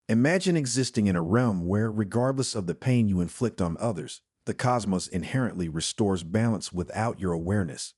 Imagine existing in a realm where, regardless of the pain you inflict on others, the cosmos inherently restores balance without your awareness.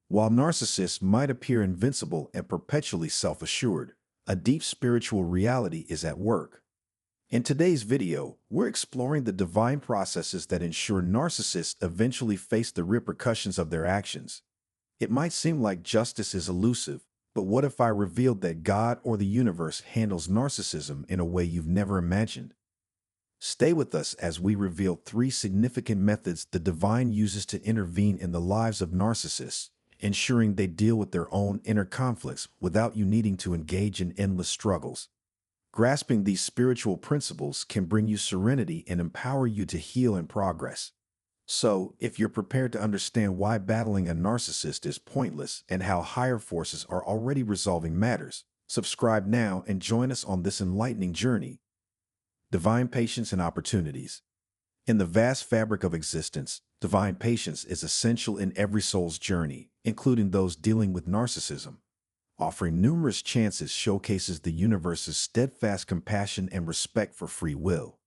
While narcissists might appear invincible and perpetually self-assured, a deep spiritual reality is at work. In today's video, we're exploring the divine processes that ensure narcissists eventually face the repercussions of their actions. It might seem like justice is elusive, but what if I revealed that God or the universe handles narcissism in a way you've never imagined? Stay with us as we reveal three significant methods the divine uses to intervene in the lives of narcissists, ensuring they deal with their own inner conflicts without you needing to engage in endless struggles. Grasping these spiritual principles can bring you serenity and empower you to heal and progress. So, if you're prepared to understand why battling a narcissist is pointless and how higher forces are already resolving matters, subscribe now and join us on this enlightening journey. Divine patience and opportunities. In the vast fabric of existence, divine patience is essential in every soul's journey, including those dealing with narcissism. Offering numerous chances showcases the universe's steadfast compassion and respect for free will.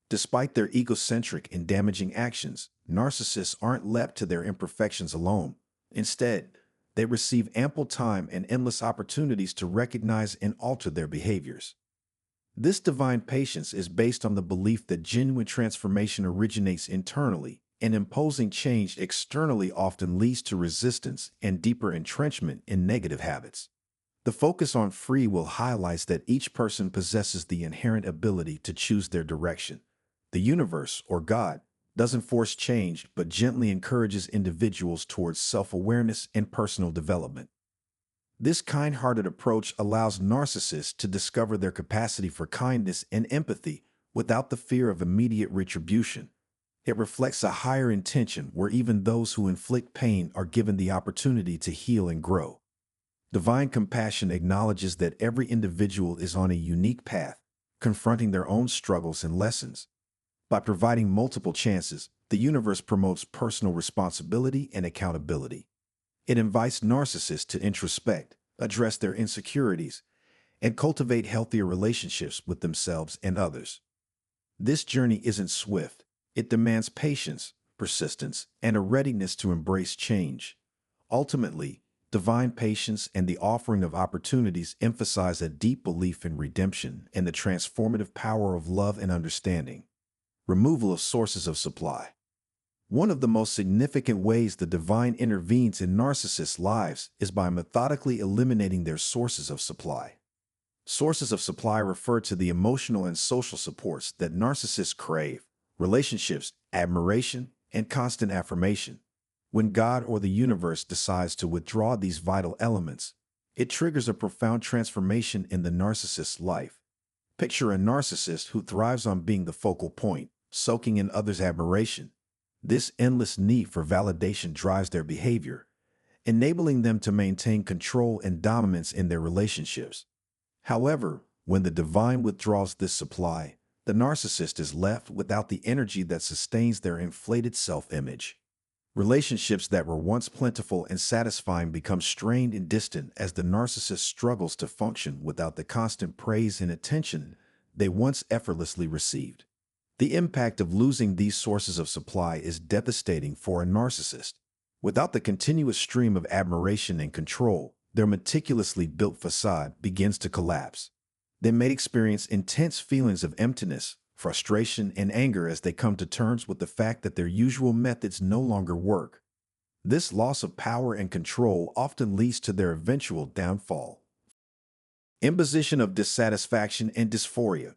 Despite their egocentric and damaging actions, narcissists aren't left to their imperfections alone. Instead, they receive ample time and endless opportunities to recognize and alter their behaviors. This divine patience is based on the belief that genuine transformation originates internally, and imposing change externally often leads to resistance and deeper entrenchment in negative habits. The focus on free will highlights that each person possesses the inherent ability to choose their direction. The universe, or God, doesn't force change but gently encourages individuals towards self-awareness and personal development. This kind-hearted approach allows narcissists to discover their capacity for kindness and empathy without the fear of immediate retribution. It reflects a higher intention where even those who inflict pain are given the opportunity to heal and grow. Divine compassion acknowledges that every individual is on a unique path, confronting their own struggles and lessons. By providing multiple chances, the universe promotes personal responsibility and accountability. It invites narcissists to introspect, address their insecurities, and cultivate healthier relationships with themselves and others. This journey isn't swift. It demands patience, persistence, and a readiness to embrace change. Ultimately, divine patience and the offering of opportunities emphasize a deep belief in redemption and the transformative power of love and understanding. Removal of sources of supply. One of the most significant ways the divine intervenes in narcissists' lives is by methodically eliminating their sources of supply. Sources of supply refer to the emotional and social supports that narcissists crave: relationships, admiration, and constant affirmation. When God or the universe decides to withdraw these vital elements, it triggers a profound transformation in the narcissist's life. Picture a narcissist who thrives on being the focal point, soaking in others' admiration. This endless need for validation drives their behavior, enabling them to maintain control and dominance in their relationships. However, when the divine withdraws this supply, the narcissist is left without the energy that sustains their inflated self-image. Relationships that were once plentiful and satisfying become strained and distant as the narcissist struggles to function without the constant praise and attention they once effortlessly received. The impact of losing these sources of supply is devastating for a narcissist. Without the continuous stream of admiration and control, their meticulously built facade begins to collapse. They may experience intense feelings of emptiness, frustration, and anger as they come to terms with the fact that their usual methods no longer work. This loss of power and control often leads to their eventual downfall. Imposition of dissatisfaction and dysphoria.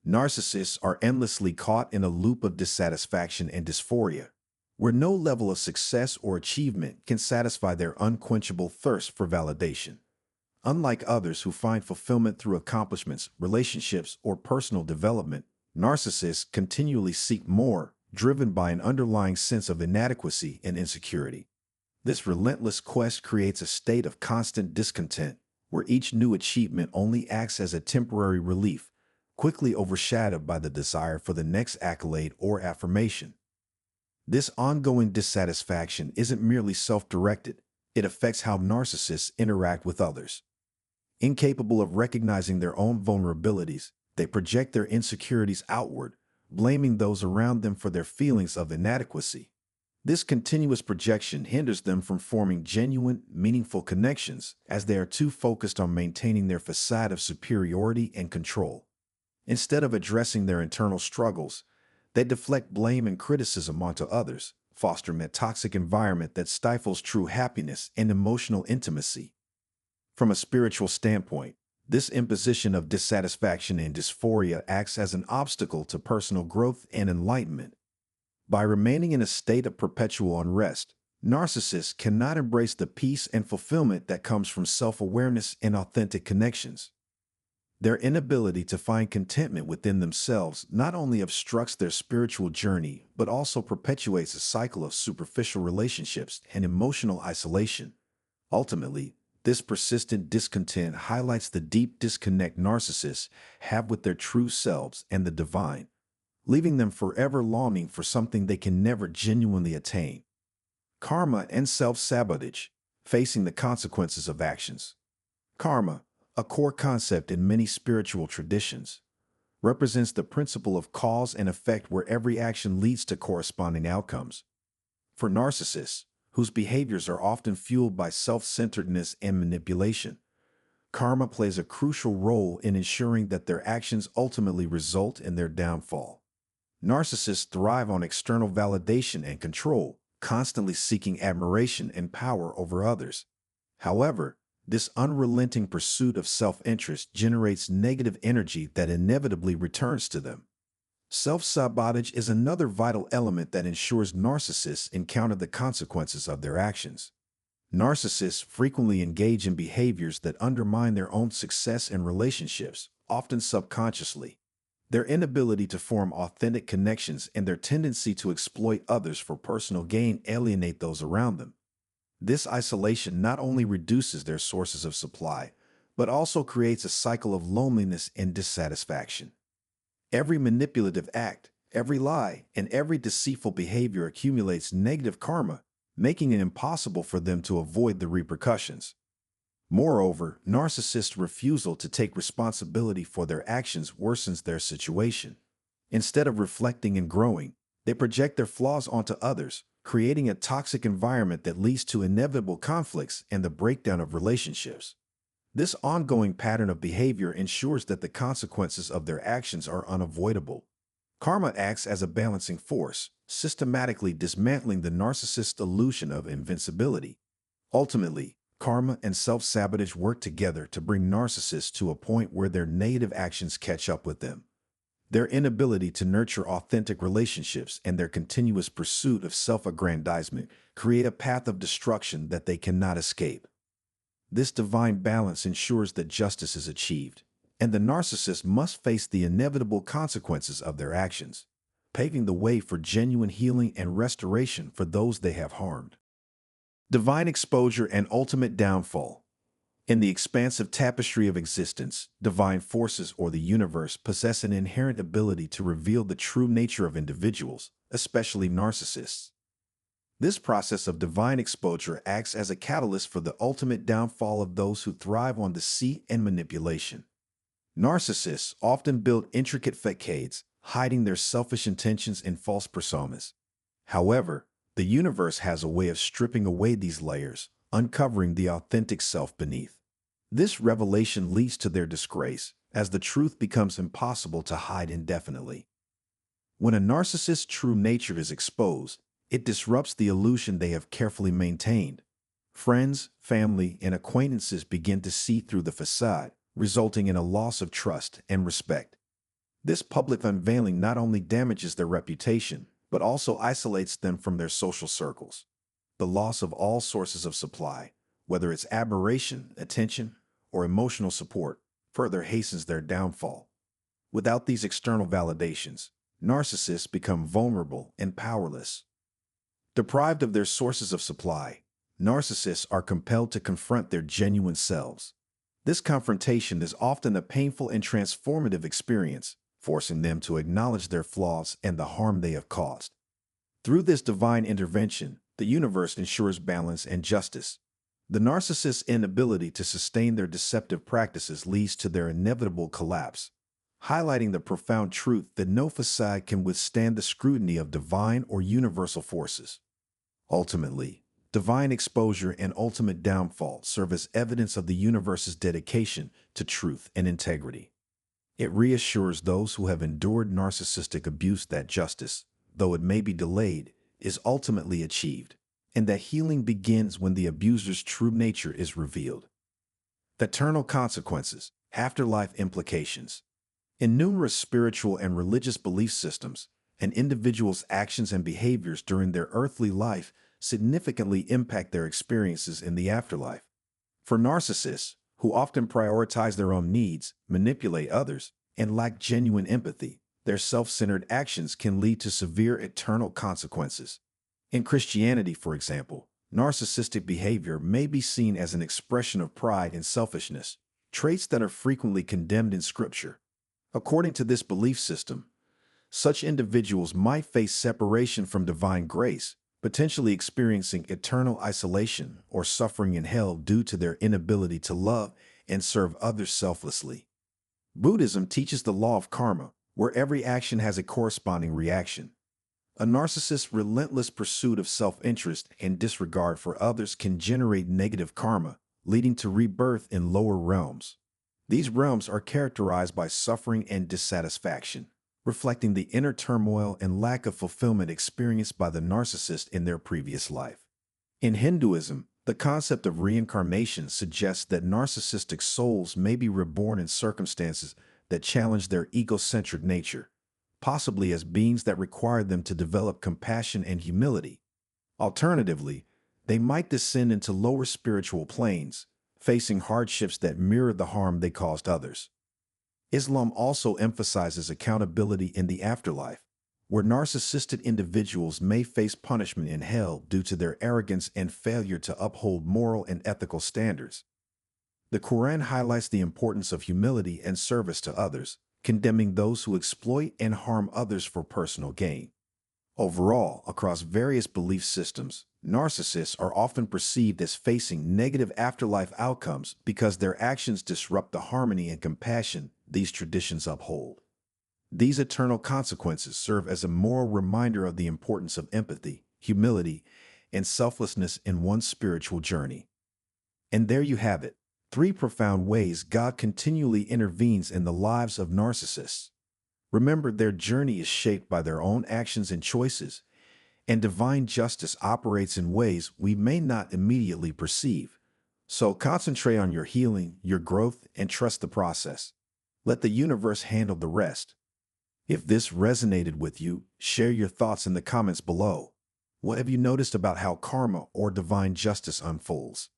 Narcissists are endlessly caught in a loop of dissatisfaction and dysphoria, where no level of success or achievement can satisfy their unquenchable thirst for validation. Unlike others who find fulfillment through accomplishments, relationships, or personal development, narcissists continually seek more, driven by an underlying sense of inadequacy and insecurity. This relentless quest creates a state of constant discontent, where each new achievement only acts as a temporary relief, quickly overshadowed by the desire for the next accolade or affirmation. This ongoing dissatisfaction isn't merely self-directed, it affects how narcissists interact with others. Incapable of recognizing their own vulnerabilities, They project their insecurities outward, blaming those around them for their feelings of inadequacy. This continuous projection hinders them from forming genuine, meaningful connections, as they are too focused on maintaining their facade of superiority and control. Instead of addressing their internal struggles, they deflect blame and criticism onto others, fostering a toxic environment that stifles true happiness and emotional intimacy. From a spiritual standpoint, this imposition of dissatisfaction and dysphoria acts as an obstacle to personal growth and enlightenment. By remaining in a state of perpetual unrest, narcissists cannot embrace the peace and fulfillment that comes from self-awareness and authentic connections. Their inability to find contentment within themselves not only obstructs their spiritual journey, but also perpetuates a cycle of superficial relationships and emotional isolation. Ultimately, this persistent discontent highlights the deep disconnect narcissists have with their true selves and the divine, leaving them forever longing for something they can never genuinely attain. Karma and self-sabotage, facing the consequences of actions. Karma, a core concept in many spiritual traditions, represents the principle of cause and effect where every action leads to corresponding outcomes. For narcissists, whose behaviors are often fueled by self-centeredness and manipulation, karma plays a crucial role in ensuring that their actions ultimately result in their downfall. Narcissists thrive on external validation and control, constantly seeking admiration and power over others. However, this unrelenting pursuit of self-interest generates negative energy that inevitably returns to them. Self-sabotage is another vital element that ensures narcissists encounter the consequences of their actions. Narcissists frequently engage in behaviors that undermine their own success in relationships, often subconsciously. Their inability to form authentic connections and their tendency to exploit others for personal gain alienate those around them. This isolation not only reduces their sources of supply, but also creates a cycle of loneliness and dissatisfaction. Every manipulative act, every lie, and every deceitful behavior accumulates negative karma, making it impossible for them to avoid the repercussions. Moreover, narcissists' refusal to take responsibility for their actions worsens their situation. Instead of reflecting and growing, they project their flaws onto others, creating a toxic environment that leads to inevitable conflicts and the breakdown of relationships. This ongoing pattern of behavior ensures that the consequences of their actions are unavoidable. Karma acts as a balancing force, systematically dismantling the narcissist's illusion of invincibility. Ultimately, karma and self-sabotage work together to bring narcissists to a point where their negative actions catch up with them. Their inability to nurture authentic relationships and their continuous pursuit of self-aggrandizement create a path of destruction that they cannot escape. This divine balance ensures that justice is achieved, and the narcissist must face the inevitable consequences of their actions, paving the way for genuine healing and restoration for those they have harmed. Divine exposure and ultimate downfall. In the expansive tapestry of existence, divine forces or the universe possess an inherent ability to reveal the true nature of individuals, especially narcissists. This process of divine exposure acts as a catalyst for the ultimate downfall of those who thrive on deceit and manipulation. Narcissists often build intricate facades, hiding their selfish intentions in false personas. However, the universe has a way of stripping away these layers, uncovering the authentic self beneath. This revelation leads to their disgrace, as the truth becomes impossible to hide indefinitely. When a narcissist's true nature is exposed, it disrupts the illusion they have carefully maintained. Friends, family, and acquaintances begin to see through the facade, resulting in a loss of trust and respect. This public unveiling not only damages their reputation, but also isolates them from their social circles. The loss of all sources of supply, whether it's admiration, attention, or emotional support, further hastens their downfall. Without these external validations, narcissists become vulnerable and powerless. Deprived of their sources of supply, narcissists are compelled to confront their genuine selves. This confrontation is often a painful and transformative experience, forcing them to acknowledge their flaws and the harm they have caused. Through this divine intervention, the universe ensures balance and justice. The narcissist's inability to sustain their deceptive practices leads to their inevitable collapse, highlighting the profound truth that no facade can withstand the scrutiny of divine or universal forces. Ultimately, divine exposure and ultimate downfall serve as evidence of the universe's dedication to truth and integrity. It reassures those who have endured narcissistic abuse that justice, though it may be delayed, is ultimately achieved, and that healing begins when the abuser's true nature is revealed. Eternal consequences, afterlife implications. In numerous spiritual and religious belief systems, an individual's actions and behaviors during their earthly life significantly impact their experiences in the afterlife. For narcissists, who often prioritize their own needs, manipulate others, and lack genuine empathy, their self-centered actions can lead to severe eternal consequences. In Christianity, for example, narcissistic behavior may be seen as an expression of pride and selfishness, traits that are frequently condemned in Scripture. According to this belief system, such individuals might face separation from divine grace, potentially experiencing eternal isolation or suffering in hell due to their inability to love and serve others selflessly. Buddhism teaches the law of karma, where every action has a corresponding reaction. A narcissist's relentless pursuit of self-interest and disregard for others can generate negative karma, leading to rebirth in lower realms. These realms are characterized by suffering and dissatisfaction, reflecting the inner turmoil and lack of fulfillment experienced by the narcissist in their previous life. In Hinduism, the concept of reincarnation suggests that narcissistic souls may be reborn in circumstances that challenge their egocentric nature, possibly as beings that require them to develop compassion and humility. Alternatively, they might descend into lower spiritual planes, facing hardships that mirror the harm they caused others. Islam also emphasizes accountability in the afterlife, where narcissistic individuals may face punishment in hell due to their arrogance and failure to uphold moral and ethical standards. The Quran highlights the importance of humility and service to others, condemning those who exploit and harm others for personal gain. Overall, across various belief systems, narcissists are often perceived as facing negative afterlife outcomes because their actions disrupt the harmony and compassion these traditions uphold. These eternal consequences serve as a moral reminder of the importance of empathy, humility, and selflessness in one's spiritual journey. And there you have it, 3 profound ways God continually intervenes in the lives of narcissists. Remember, their journey is shaped by their own actions and choices, and divine justice operates in ways we may not immediately perceive. So concentrate on your healing, your growth, and trust the process. Let the universe handle the rest. If this resonated with you, share your thoughts in the comments below. What have you noticed about how karma or divine justice unfolds?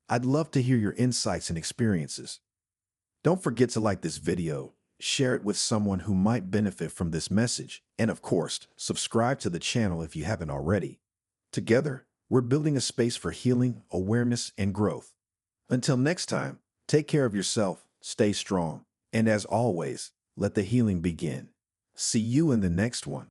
I'd love to hear your insights and experiences. Don't forget to like this video, share it with someone who might benefit from this message, and of course, subscribe to the channel if you haven't already. Together, we're building a space for healing, awareness, and growth. Until next time, take care of yourself, stay strong, and as always, let the healing begin. See you in the next one.